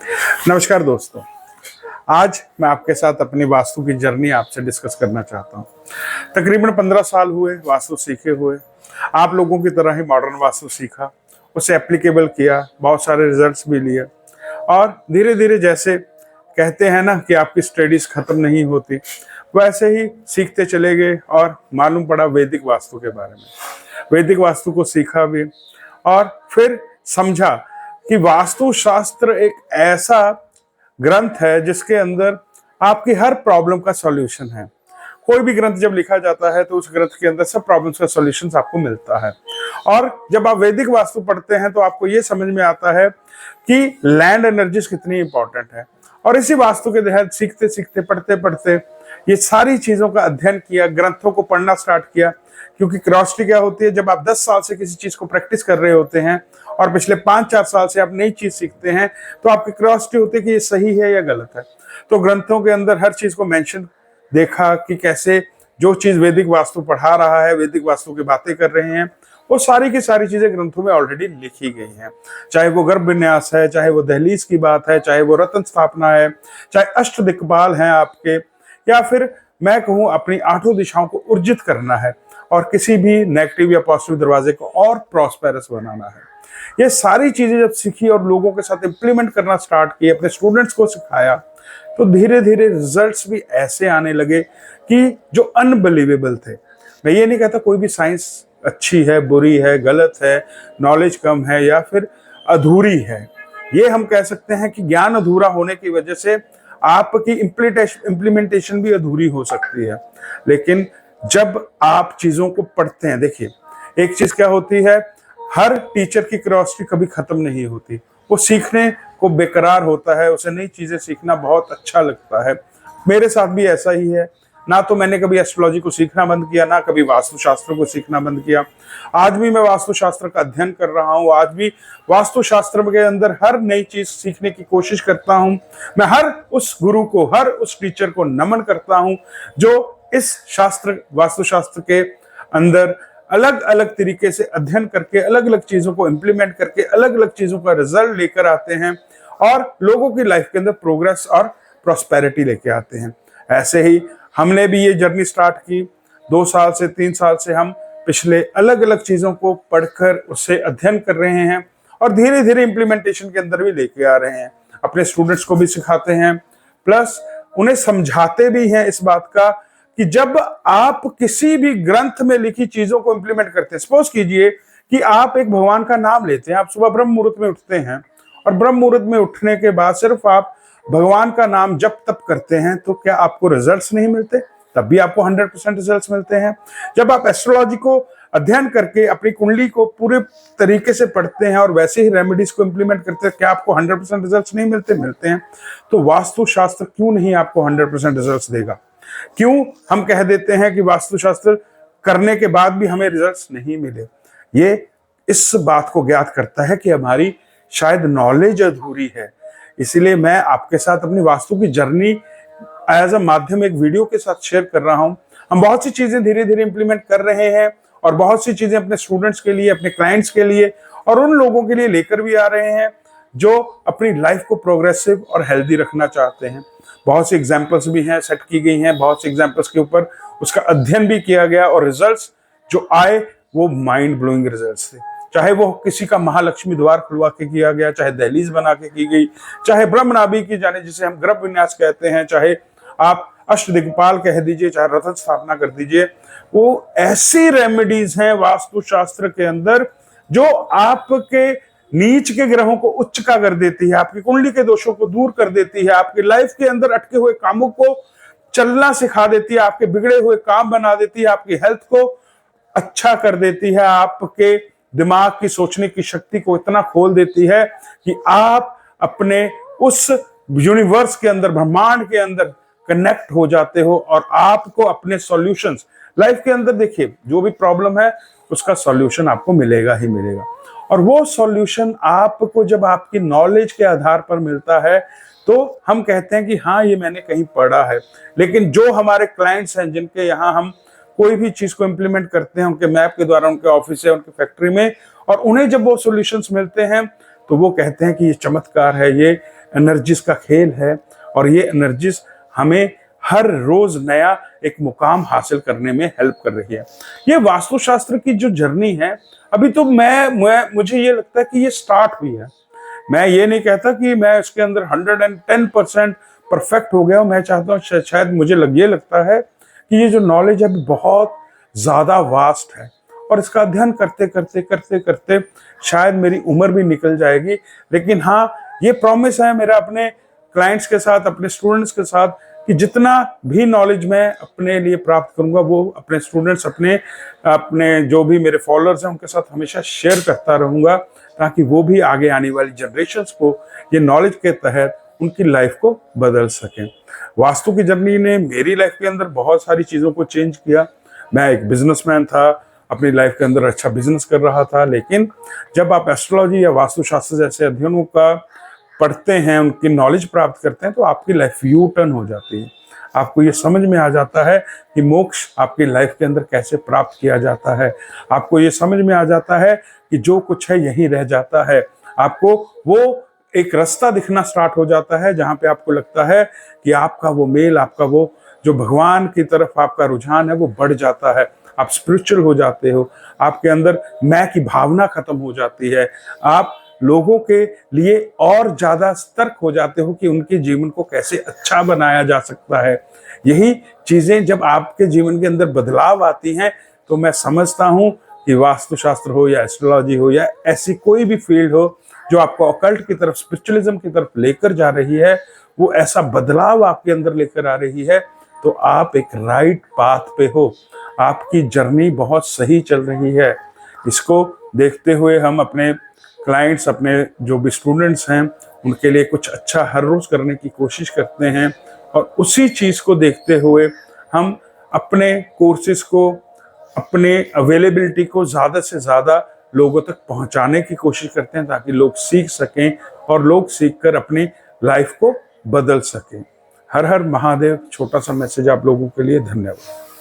नमस्कार दोस्तों, आज मैं आपके साथ अपनी वास्तु की जर्नी आपसे डिस्कस करना चाहता हूँ। तकरीबन 15 साल हुए वास्तु सीखे हुए। आप लोगों की तरह ही मॉडर्न वास्तु सीखा, उसे एप्लीकेबल किया, बहुत सारे रिजल्ट्स भी लिए और धीरे धीरे जैसे कहते हैं ना कि आपकी स्टडीज खत्म नहीं होती, वैसे ही सीखते चले गए और मालूम पड़ा वैदिक वास्तु के बारे में। वैदिक वास्तु को सीखा भी और फिर समझा कि वास्तु शास्त्र एक ऐसा ग्रंथ है जिसके अंदर आपकी हर प्रॉब्लम का सॉल्यूशन है। कोई भी ग्रंथ जब लिखा जाता है तो उस ग्रंथ के अंदर सब प्रॉब्लम्स का सॉल्यूशन आपको मिलता है। और जब आप वैदिक वास्तु पढ़ते हैं तो आपको ये समझ में आता है कि लैंड एनर्जीज कितनी इंपॉर्टेंट है। और इसी वास्तु के तहत सीखते सीखते पढ़ते पढ़ते ये सारी चीजों का अध्ययन किया, ग्रंथों को पढ़ना स्टार्ट किया। क्योंकि क्यूरियोसिटी क्या होती है, जब आप 10 साल से किसी चीज को प्रैक्टिस कर रहे होते हैं और पिछले 5-4 साल से आप नई चीज सीखते हैं तो आपकी क्यूरियोसिटी होती है कि ये सही है या गलत है। तो ग्रंथों के अंदर हर चीज को मेंशन देखा कि कैसे जो चीज वैदिक वास्तु पढ़ा रहा है, वैदिक वास्तु की बातें कर रहे हैं, वो सारी की सारी चीजें ग्रंथों में ऑलरेडी लिखी गई हैं। चाहे वो गर्भ विन्यास है, चाहे वो दहलीज की बात है, चाहे वो रत्न स्थापना है, चाहे अष्ट दिक्पाल हैं आपके, या फिर मैं कहूं अपनी 8 दिशाओं को ऊर्जित करना है और किसी भी नेगेटिव या पॉजिटिव दरवाजे को और प्रॉस्पेरस बनाना है। ये सारी चीजें जब सीखी और लोगों के साथ इंप्लीमेंट करना स्टार्ट किए, अपने स्टूडेंट्स को सिखाया, तो धीरे धीरे रिजल्ट्स भी ऐसे आने लगे कि जो अनबिलीवेबल थे। मैं ये नहीं कहता कोई भी साइंस अच्छी है, बुरी है, गलत है, नॉलेज कम है या फिर अधूरी है। ये हम कह सकते हैं कि ज्ञान अधूरा होने की वजह से आपकी इम्प्लीमेंटेशन भी अधूरी हो सकती है। लेकिन जब आप चीजों को पढ़ते हैं, देखिए एक चीज क्या होती है, हर टीचर की क्यूरियोसिटी कभी खत्म नहीं होती, वो सीखने को बेकरार होता है, उसे नई चीजें सीखना बहुत अच्छा लगता है। मेरे साथ भी ऐसा ही है। ना तो मैंने कभी एस्ट्रोलॉजी को सीखना बंद किया, ना कभी वास्तुशास्त्र को सीखना बंद किया। आज भी मैं वास्तुशास्त्र का अध्ययन कर रहा हूँ, आज भी वास्तुशास्त्र के अंदर हर नई चीज सीखने की कोशिश करता हूँ। मैं हर उस गुरु को, हर उस टीचर को नमन करता हूँ जो इस शास्त्र, वास्तुशास्त्र के अंदर अलग अलग तरीके से अध्ययन करके, अलग अलग चीजों को इंप्लीमेंट करके, अलग अलग चीजों का रिजल्ट लेकर आते हैं और लोगों की लाइफ के अंदर प्रोग्रेस और प्रॉस्पेरिटी लेके आते हैं। ऐसे ही हमने भी ये जर्नी स्टार्ट की। 2 साल से 3 साल से हम पिछले अलग अलग चीजों को पढ़कर उससे अध्ययन कर रहे हैं और धीरे धीरे इंप्लीमेंटेशन के अंदर भी लेके आ रहे हैं। अपने स्टूडेंट्स को भी सिखाते हैं, प्लस उन्हें समझाते भी हैं इस बात का कि जब आप किसी भी ग्रंथ में लिखी चीजों को इंप्लीमेंट करते हैं, सपोज कीजिए कि आप एक भगवान का नाम लेते हैं, आप सुबह ब्रह्म मुहूर्त में उठते हैं और ब्रह्म मुहूर्त में उठने के बाद सिर्फ आप भगवान का नाम जप तप करते हैं, तो क्या आपको रिजल्ट्स नहीं मिलते? तब भी आपको 100% रिजल्ट्स मिलते हैं। जब आप एस्ट्रोलॉजी को अध्ययन करके अपनी कुंडली को पूरे तरीके से पढ़ते हैं और वैसे ही रेमेडीज को इंप्लीमेंट करते हैं, क्या आपको 100% रिजल्ट्स नहीं मिलते? मिलते हैं। तो वास्तुशास्त्र क्यों नहीं आपको 100% रिजल्ट्स देगा? क्यों हम कह देते हैं कि वास्तुशास्त्र करने के बाद भी हमें रिजल्ट्स नहीं मिले? ये इस बात को ज्ञात करता है कि हमारी शायद नॉलेज अधूरी है। इसीलिए मैं आपके साथ अपनी वास्तु की जर्नी एज अ माध्यम एक वीडियो के साथ शेयर कर रहा हूं। हम बहुत सी चीजें धीरे धीरे इंप्लीमेंट कर रहे हैं और बहुत सी चीजें अपने स्टूडेंट्स के लिए, अपने क्लाइंट्स के लिए और उन लोगों के लिए लेकर भी आ रहे हैं जो अपनी लाइफ को प्रोग्रेसिव और हेल्दी रखना चाहते हैं। बहुत सी एग्जाम्पल्स भी हैं, सेट की गई हैं, बहुत सी एग्जाम्पल्स के ऊपर उसका अध्ययन भी किया गया और रिजल्ट्स जो आए वो माइंड ब्लोइंग रिजल्ट्स थे। चाहे वो किसी का महालक्ष्मी द्वार खुलवा के किया गया, चाहे दहलीज बना के की गई, चाहे ब्रह्मनाभि की जाने जिसे हम गर्भ विन्यास कहते हैं, चाहे आप अष्ट दिक्पाल कह दीजिए, चाहे रत्न स्थापना कर दीजिए, वो ऐसी रेमेडीज हैं वास्तुशास्त्र के अंदर जो आपके नीच के ग्रहों को उच्च का कर देती है, आपकी कुंडली के दोषों को दूर कर देती है, आपकी लाइफ के अंदर अटके हुए कामों को चलना सिखा देती है, आपके बिगड़े हुए काम बना देती है, आपकी हेल्थ को अच्छा कर देती है, आपके दिमाग की सोचने की शक्ति को इतना खोल देती है कि आप अपने उस यूनिवर्स के अंदर, ब्रह्मांड के अंदर कनेक्ट हो जाते हो और आपको अपने सॉल्यूशंस लाइफ के अंदर, देखिए जो भी प्रॉब्लम है उसका सॉल्यूशन आपको मिलेगा ही मिलेगा। और वो सॉल्यूशन आपको जब आपकी नॉलेज के आधार पर मिलता है तो हम कहते हैं कि हाँ ये मैंने कहीं पढ़ा है। लेकिन जो हमारे क्लाइंट्स हैं जिनके यहाँ हम कोई भी चीज को इंप्लीमेंट करते हैं उनके मैप के द्वारा, उनके ऑफिस है, उनके फैक्ट्री में, और उन्हें जब वो सॉल्यूशंस मिलते हैं तो वो कहते हैं कि ये चमत्कार है, ये एनर्जीज का खेल है और ये एनर्जीज हमें हर रोज नया एक मुकाम हासिल करने में हेल्प कर रही है। ये वास्तुशास्त्र की जो जर्नी है, अभी तो मुझे ये लगता है कि ये स्टार्ट हुई है। मैं ये नहीं कहता कि मैं इसके अंदर 110% परफेक्ट हो गया हूं। मैं चाहता हूँ, शायद मुझे ये लगता है कि ये जो नॉलेज है बहुत ज्यादा वास्ट है और इसका अध्ययन करते करते करते करते शायद मेरी उम्र भी निकल जाएगी। लेकिन हाँ, ये प्रॉमिस है मेरा अपने क्लाइंट्स के साथ, अपने स्टूडेंट्स के साथ, कि जितना भी नॉलेज मैं अपने लिए प्राप्त करूंगा वो अपने स्टूडेंट्स, अपने जो भी मेरे फॉलोअर्स हैं उनके साथ हमेशा शेयर करता रहूंगा, ताकि वो भी आगे आने वाली जनरेशन्स को ये नॉलेज के तहत उनकी लाइफ को बदल सकें। वास्तु की जर्नी ने मेरी लाइफ के अंदर बहुत सारी चीज़ों को चेंज किया। मैं एक बिजनेसमैन था, अपनी लाइफ के अंदर अच्छा बिजनेस कर रहा था, लेकिन जब आप एस्ट्रोलॉजी या वास्तुशास्त्र जैसे अध्ययनों का पढ़ते हैं, उनकी नॉलेज प्राप्त करते हैं, तो आपकी लाइफ यू टर्न हो जाती है। आपको ये समझ में आ जाता है कि मोक्ष आपकी लाइफ के अंदर कैसे प्राप्त किया जाता है। आपको ये समझ में आ जाता है कि जो कुछ है यही रह जाता है। आपको वो एक रास्ता दिखना स्टार्ट हो जाता है जहाँ पे आपको लगता है कि आपका वो मेल, आपका वो जो भगवान की तरफ आपका रुझान है वो बढ़ जाता है। आप स्पिरिचुअल हो जाते हो, आपके अंदर मैं की भावना खत्म हो जाती है। आप लोगों के लिए और ज्यादा सतर्क हो जाते हो कि उनके जीवन को कैसे अच्छा बनाया जा सकता है। यही चीजें जब आपके जीवन के अंदर बदलाव आती हैं, तो मैं समझता हूं कि वास्तुशास्त्र हो या एस्ट्रोलॉजी हो या ऐसी कोई भी फील्ड हो जो आपको ऑकल्ट की तरफ, स्पिरिचुअलिज्म की तरफ लेकर जा रही है, वो ऐसा बदलाव आपके अंदर लेकर आ रही है, तो आप एक राइट पाथ पे हो। आपकी जर्नी बहुत सही चल रही है। इसको देखते हुए हम अपने क्लाइंट्स, अपने जो भी स्टूडेंट्स हैं, उनके लिए कुछ अच्छा हर रोज करने की कोशिश करते हैं और उसी चीज को देखते हुए हम अपने कोर्सेज को, अपने अवेलेबिलिटी को ज़्यादा से ज़्यादा लोगों तक पहुंचाने की कोशिश करते हैं, ताकि लोग सीख सकें और लोग सीखकर अपनी लाइफ को बदल सकें। हर हर महादेव। छोटा सा मैसेज आप लोगों के लिए। धन्यवाद।